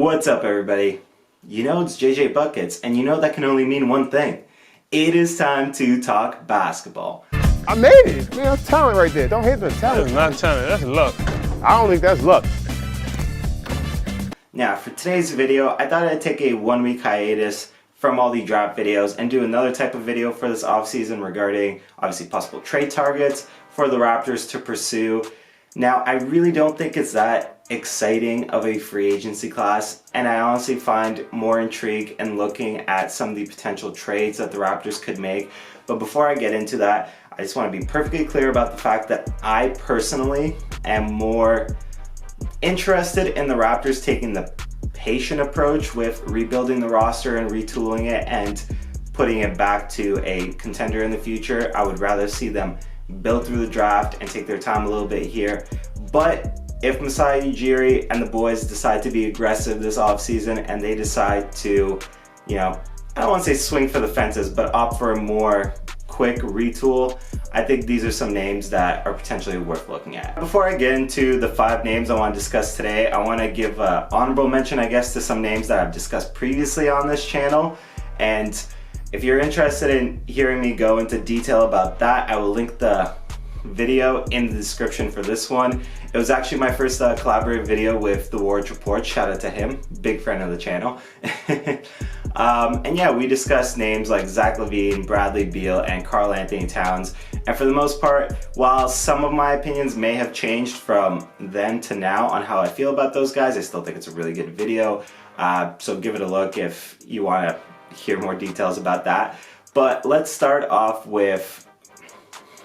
What's up, everybody? You know it's JJ Buckets, and you know that can only mean one thing. It is time to talk basketball. I made it. Man, that's talent right there. Don't hate the talent. That's not talent, that's luck. I don't think that's luck. Now, for today's video, I thought I'd take a 1-week hiatus from all the draft videos and do another type of video for this offseason regarding, obviously, possible trade targets for the Raptors to pursue. Now, I really don't think it's that exciting of a free agency class, and I honestly find more intrigue in looking at some of the potential trades that the Raptors could make. But before I get into that, I just want to be perfectly clear about the fact that I personally am more interested in the Raptors taking the patient approach with rebuilding the roster and retooling it and putting it back to a contender in the future. I would rather see them build through the draft and take their time a little bit here. But if Masai Ujiri and the boys decide to be aggressive this offseason and they decide to, I don't want to say swing for the fences, but opt for a more quick retool, I think these are some names that are potentially worth looking at. Before I get into the 5 names I want to discuss today, I want to give an honorable mention, I guess, to some names that I've discussed previously on this channel. And if you're interested in hearing me go into detail about that, I will link the video in the description for this one. It was actually my first collaborative video with the Ward's Report. Shout out to him, big friend of the channel. And yeah, we discussed names like Zach LaVine, Bradley Beal, and Karl Anthony Towns. And for the most part, while some of my opinions may have changed from then to now on how I feel about those guys, I still think it's a really good video. So give it a look if you want to hear more details about that. But let's start off with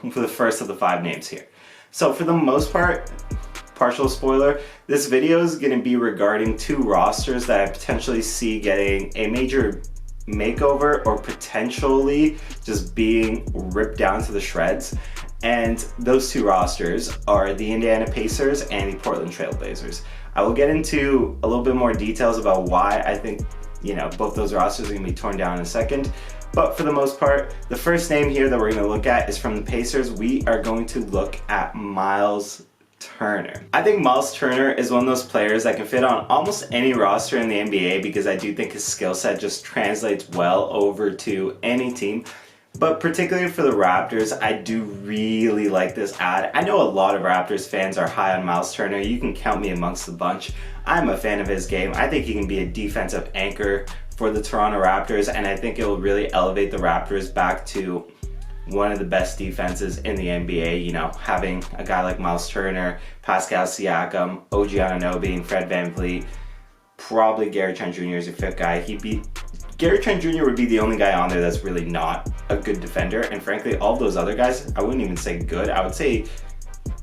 the first of the 5 names here. So for the most part, partial spoiler, this video is going to be regarding 2 rosters that I potentially see getting a major makeover or potentially just being ripped down to the shreds. And those 2 rosters are the Indiana Pacers and the Portland Trail Blazers. I will get into a little bit more details about why I think, both those rosters are going to be torn down in a second. But for the most part, the first name here that we're going to look at is from the Pacers. We are going to look at Miles Turner. I think Miles Turner is one of those players that can fit on almost any roster in the NBA because I do think his skill set just translates well over to any team. But particularly for the Raptors, I do really like this ad. I know a lot of Raptors fans are high on Miles Turner. You can count me amongst the bunch. I'm a fan of his game. I think he can be a defensive anchor for the Toronto Raptors, and I think it will really elevate the Raptors back to one of the best defenses in the NBA. Having a guy like Miles Turner, Pascal Siakam, OG Anunoby, and Fred VanVleet. Probably Gary Trent Jr. is your 5th guy. Gary Trent Jr. would be the only guy on there that's really not a good defender, and frankly, all those other guys, I wouldn't even say good. I would say,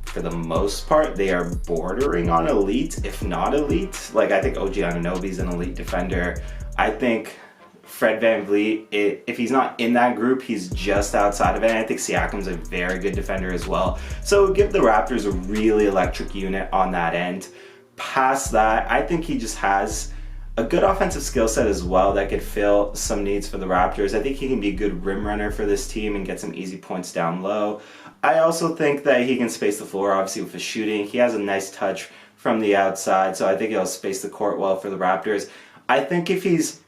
for the most part, they are bordering on elite, if not elite. I think OG Anunoby's an elite defender. I think Fred VanVleet, if he's not in that group, he's just outside of it. And I think Siakam's a very good defender as well. So give the Raptors a really electric unit on that end. Past that, I think he just has a good offensive skill set as well that could fill some needs for the Raptors. I think he can be a good rim runner for this team and get some easy points down low. I also think that he can space the floor, obviously, with his shooting. He has a nice touch from the outside, so I think he'll space the court well for the Raptors. I think if he's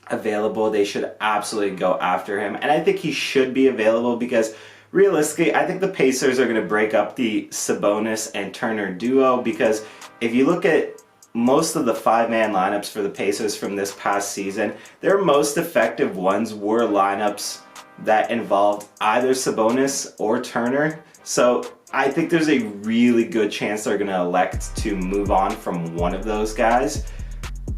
available, they should absolutely go after him. And I think he should be available because realistically, I think the Pacers are going to break up the Sabonis and Turner duo, because if you look at most of the 5-man lineups for the Pacers from this past season, their most effective ones were lineups that involved either Sabonis or Turner. So I think there's a really good chance they're going to elect to move on from one of those guys.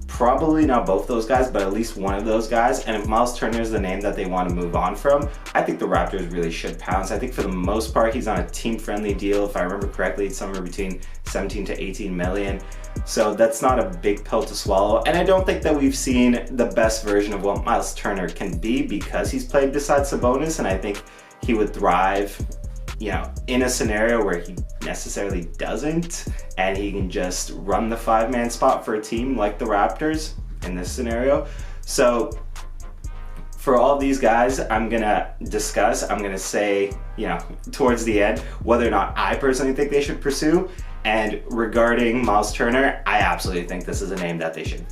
Probably not both those guys, but at least one of those guys. And if Miles Turner is the name that they want to move on from, I think the Raptors really should pounce. I think for the most part, he's on a team-friendly deal. If I remember correctly, it's somewhere between 17 to 18 million. So that's not a big pill to swallow. And I don't think that we've seen the best version of what Miles Turner can be because he's played beside Sabonis, and I think he would thrive, in a scenario where he necessarily doesn't, and he can just run the 5-man spot for a team like the Raptors in this scenario. So for all these guys I'm gonna say, towards the end, whether or not I personally think they should pursue. And regarding Miles Turner, I absolutely think this is a name that they should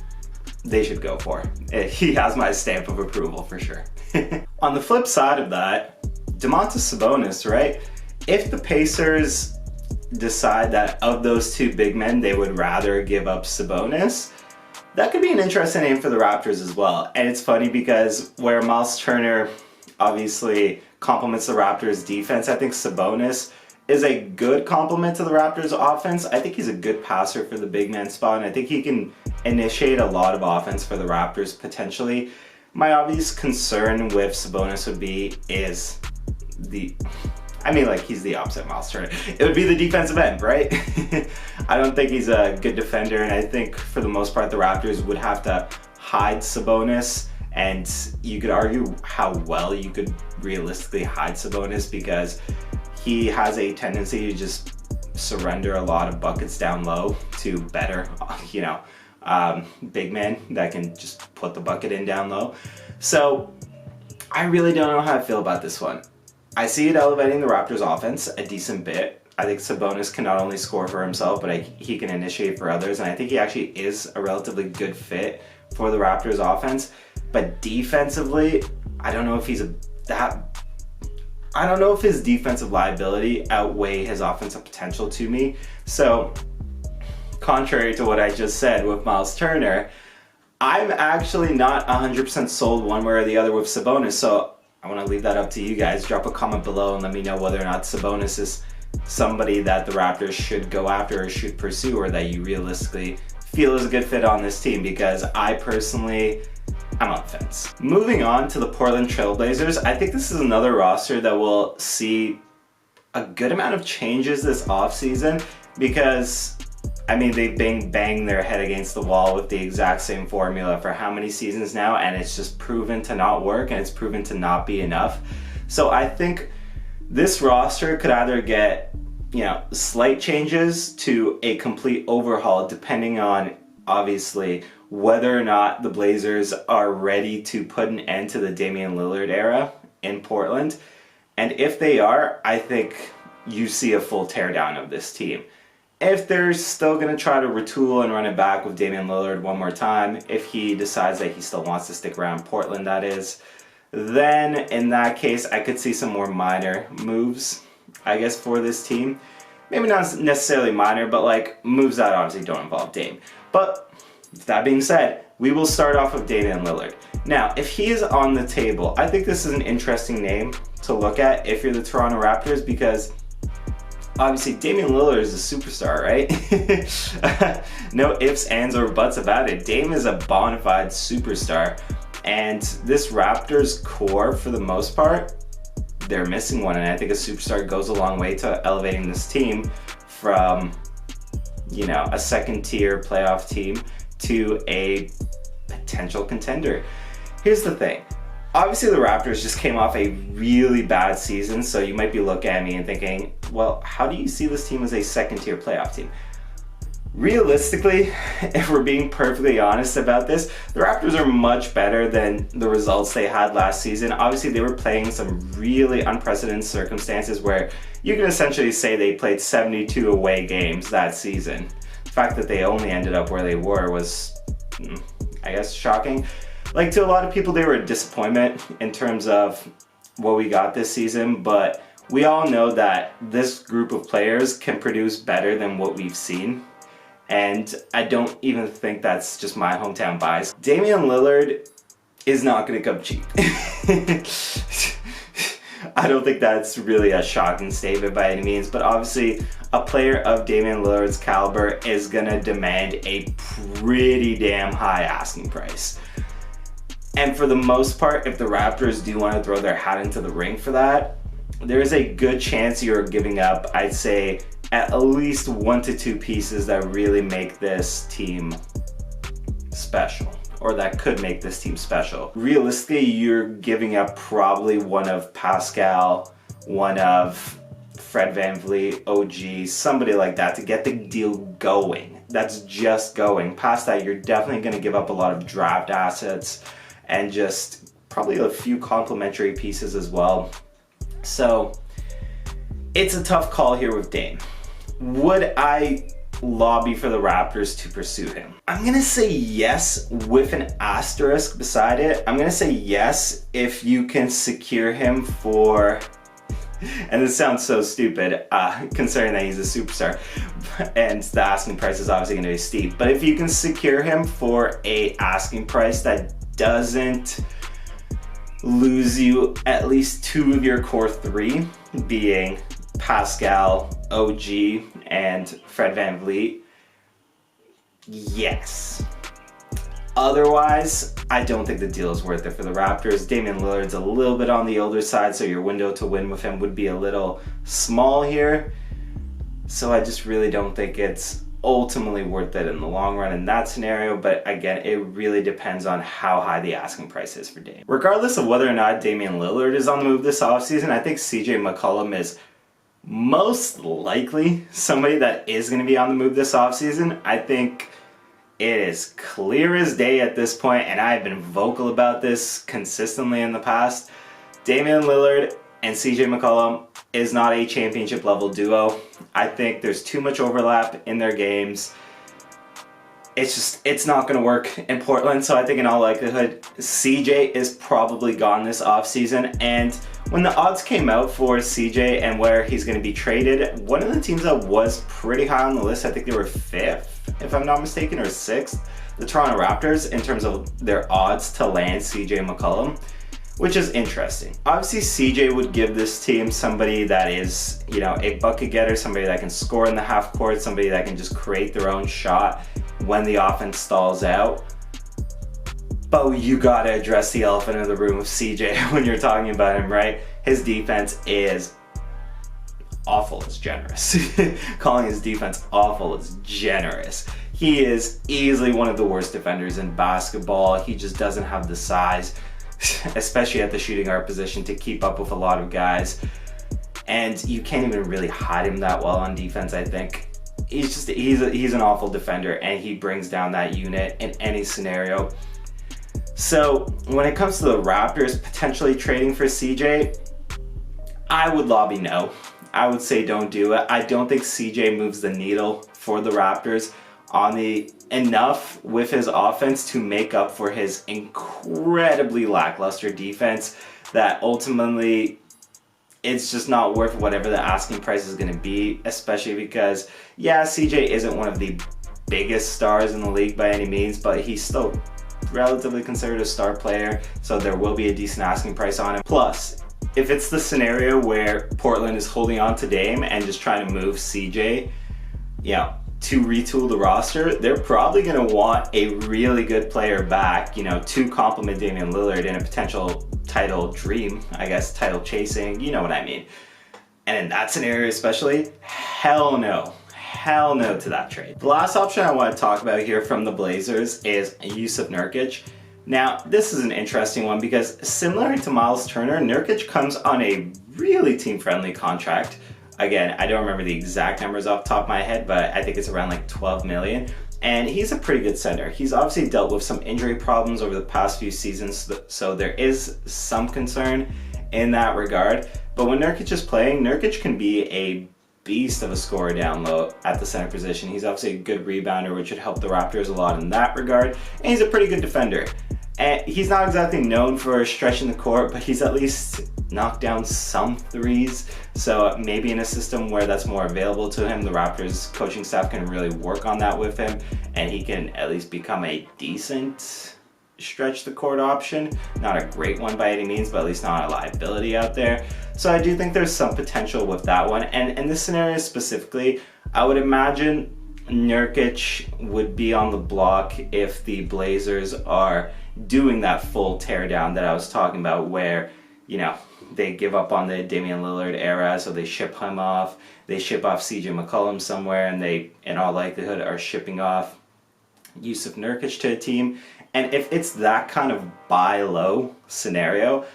they should go for. He has my stamp of approval for sure. On the flip side of that, Domantas Sabonis, right? If the Pacers decide that of those two big men, they would rather give up Sabonis, that could be an interesting name for the Raptors as well. And it's funny because where Miles Turner obviously complements the Raptors defense, I think Sabonis is a good complement to the Raptors offense. I think he's a good passer for the big man spot, and I think he can initiate a lot of offense for the Raptors potentially. My obvious concern with Sabonis would be is he's the opposite of Miles Turner. It would be the defensive end, right? I don't think he's a good defender, and I think for the most part the Raptors would have to hide Sabonis, and you could argue how well you could realistically hide Sabonis because he has a tendency to just surrender a lot of buckets down low to better, big men that can just put the bucket in down low. So I really don't know how I feel about this one. I see it elevating the Raptors offense a decent bit. I think Sabonis can not only score for himself, but he can initiate for others, and I think he actually is a relatively good fit for the Raptors offense. But defensively, I don't know if his defensive liability outweigh his offensive potential to me. So, contrary to what I just said with Miles Turner, I'm actually not 100% sold one way or the other with Sabonis. So, I want to leave that up to you guys. Drop a comment below and let me know whether or not Sabonis is somebody that the Raptors should go after or should pursue, or that you realistically feel is a good fit on this team, because I'm on the fence. Moving on to the Portland Trailblazers, I think this is another roster that will see a good amount of changes this offseason because, they've been banging their head against the wall with the exact same formula for how many seasons now, and it's just proven to not work, and it's proven to not be enough. So I think this roster could either get, slight changes to a complete overhaul, depending on, obviously, whether or not the Blazers are ready to put an end to the Damian Lillard era in Portland. And if they are, I think you see a full teardown of this team. If they're still going to try to retool and run it back with Damian Lillard one more time, if he decides that he still wants to stick around Portland, that is, then in that case, I could see some more minor moves, I guess, for this team. Maybe not necessarily minor, but moves that obviously don't involve Dame. But that being said, we will start off with Damian Lillard. Now, if he is on the table, I think this is an interesting name to look at if you're the Toronto Raptors, because obviously Damian Lillard is a superstar, right? No ifs, ands, or buts about it. Dame is a bona fide superstar. And this Raptors core, for the most part, they're missing one. And I think a superstar goes a long way to elevating this team from, a second-tier playoff team to a potential contender. Here's the thing. Obviously, the Raptors just came off a really bad season, so you might be looking at me and thinking, well, how do you see this team as a second-tier playoff team? Realistically, if we're being perfectly honest about this, the Raptors are much better than the results they had last season. Obviously, they were playing some really unprecedented circumstances where you can essentially say they played 72 away games that season. The fact that they only ended up where they were was, I guess, shocking. To a lot of people, they were a disappointment in terms of what we got this season, but we all know that this group of players can produce better than what we've seen. And I don't even think that's just my hometown bias. Damian Lillard is not going to come cheap. I don't think that's really a shocking statement by any means, but obviously a player of Damian Lillard's caliber is going to demand a pretty damn high asking price. And for the most part, if the Raptors do want to throw their hat into the ring for that, there is a good chance you're giving up, I'd say, at least 1 to 2 pieces that really make this team special, or that could make this team special. Realistically, you're giving up probably one of Pascal, one of Fred VanVleet, OG, somebody like that to get the deal going. That's just going. Past that, you're definitely going to give up a lot of draft assets and just probably a few complementary pieces as well. So it's a tough call here with Dame. Would I lobby for the Raptors to pursue him? I'm going to say yes with an asterisk beside it. I'm going to say yes if you can secure him for, and this sounds so stupid considering that he's a superstar and the asking price is obviously going to be steep, but if you can secure him for a asking price that doesn't lose you at least two of your core three, being Pascal, OG, and Fred VanVleet, yes. Otherwise, I don't think the deal is worth it for the Raptors. Damian Lillard's a little bit on the older side, so your window to win with him would be a little small here. So I just really don't think it's ultimately worth it in the long run in that scenario, but again, it really depends on how high the asking price is for Dame. Regardless of whether or not Damian Lillard is on the move this offseason, I think CJ McCollum is most likely somebody that is going to be on the move this offseason. I think it is clear as day at this point, and I've been vocal about this consistently in the past. Damian Lillard and CJ McCollum is not a championship level duo. I think there's too much overlap in their games. It's not going to work in Portland, so I think in all likelihood, CJ is probably gone this offseason. And when the odds came out for CJ and where he's going to be traded, one of the teams that was pretty high on the list, I think they were 5th, if I'm not mistaken, or 6th, the Toronto Raptors, in terms of their odds to land CJ McCollum, which is interesting. Obviously, CJ would give this team somebody that is, you know, a bucket getter, somebody that can score in the half court, somebody that can just create their own shot when the offense stalls out. But you gotta address the elephant in the room of CJ when you're talking about him, right? His defense is awful is generous. Calling his defense awful is generous. He is easily one of the worst defenders in basketball. He just doesn't have the size, especially at the shooting guard position, to keep up with a lot of guys. And you can't even really hide him that well on defense, I think. He's an awful defender, and he brings down that unit in any scenario. So when it comes to the Raptors potentially trading for CJ, I would lobby no. I would say don't do it. I don't think CJ moves the needle for the Raptors on the enough with his offense to make up for his incredibly lackluster defense, that ultimately it's just not worth whatever the asking price is going to be, especially because, yeah, CJ isn't one of the biggest stars in the league by any means, but he's still relatively considered a star player, so there will be a decent asking price on him. Plus, if it's the scenario where Portland is holding on to Dame and just trying to move CJ, you know, to retool the roster, they're probably going to want a really good player back, you know, to complement Damian Lillard in a potential title dream, I guess, title chasing, you know what I mean. And in that scenario especially, hell no to that trade. The last option I want to talk about here from the Blazers is Jusuf Nurkic. Now, this is an interesting one because similar to Miles Turner, Nurkic comes on a really team-friendly contract. Again, I don't remember the exact numbers off the top of my head, but I think it's around like 12 million. And he's a pretty good center. He's obviously dealt with some injury problems over the past few seasons, so there is some concern in that regard. But when Nurkic is playing, Nurkic can be a beast of a scorer down low at the center position. He's obviously a good rebounder, which would help the Raptors a lot in that regard. And he's a pretty good defender. And he's not exactly known for stretching the court, but he's at least knocked down some threes. So maybe in a system where that's more available to him, the Raptors coaching staff can really work on that with him, and he can at least become a decent stretch the court option. Not a great one by any means, but at least not a liability out there. So I do think there's some potential with that one. And in this scenario specifically, I would imagine Nurkic would be on the block if the Blazers are doing that full teardown that I was talking about, where, you know, they give up on the Damian Lillard era, so they ship him off, they ship off CJ McCollum somewhere, and they, in all likelihood, are shipping off Jusuf Nurkic to a team. And if it's that kind of buy low scenario,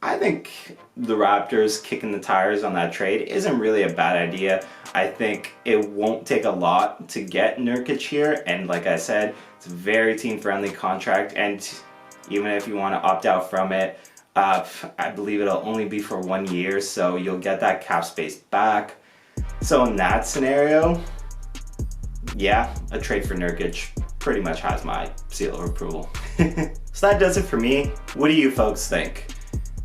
I think the Raptors kicking the tires on that trade isn't really a bad idea. I think it won't take a lot to get Nurkic here, and like I said, it's a very team-friendly contract, and even if you want to opt out from it, I believe it'll only be for 1 year, so you'll get that cap space back. So in that scenario, yeah, a trade for Nurkic pretty much has my seal of approval. So that does it for me. What do you folks think?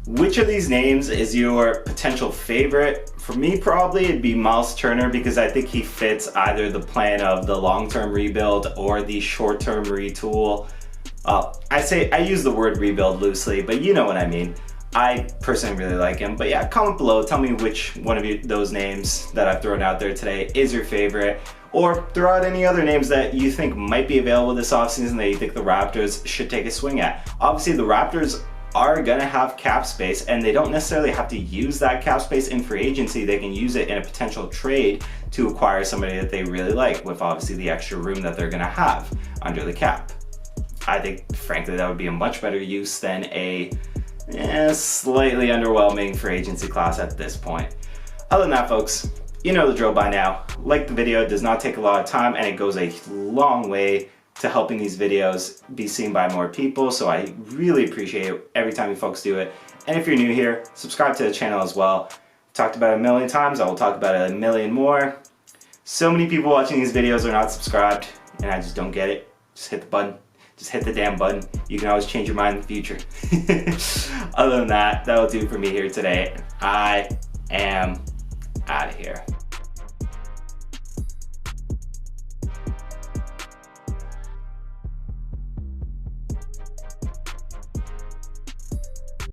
Which of these names is your potential favorite? For me, probably it'd be Miles Turner, because I think he fits either the plan of the long-term rebuild or the short-term retool. I use the word rebuild loosely, but you know what I mean. I personally really like him. But yeah, comment below, tell me which one of those names that I've thrown out there today is your favorite, or throw out any other names that you think might be available this offseason that you think the Raptors should take a swing at. Obviously, the Raptors are gonna have cap space, and they don't necessarily have to use that cap space in free agency. They can use it in a potential trade to acquire somebody that they really like, with obviously the extra room that they're gonna have under the cap. I think, frankly, that would be a much better use than a slightly underwhelming free agency class at this point. Other than that, folks, you know the drill by now. Like the video, it does not take a lot of time, and it goes a long way to helping these videos be seen by more people, so I really appreciate it every time you folks do it. And if you're new here, subscribe to the channel as well. Talked about it a million times, I will talk about it a million more. So many people watching these videos are not subscribed, and I just don't get it. Just hit the button. Just hit the damn button. You can always change your mind in the future. Other than that, that'll do for me here today. I am out of here.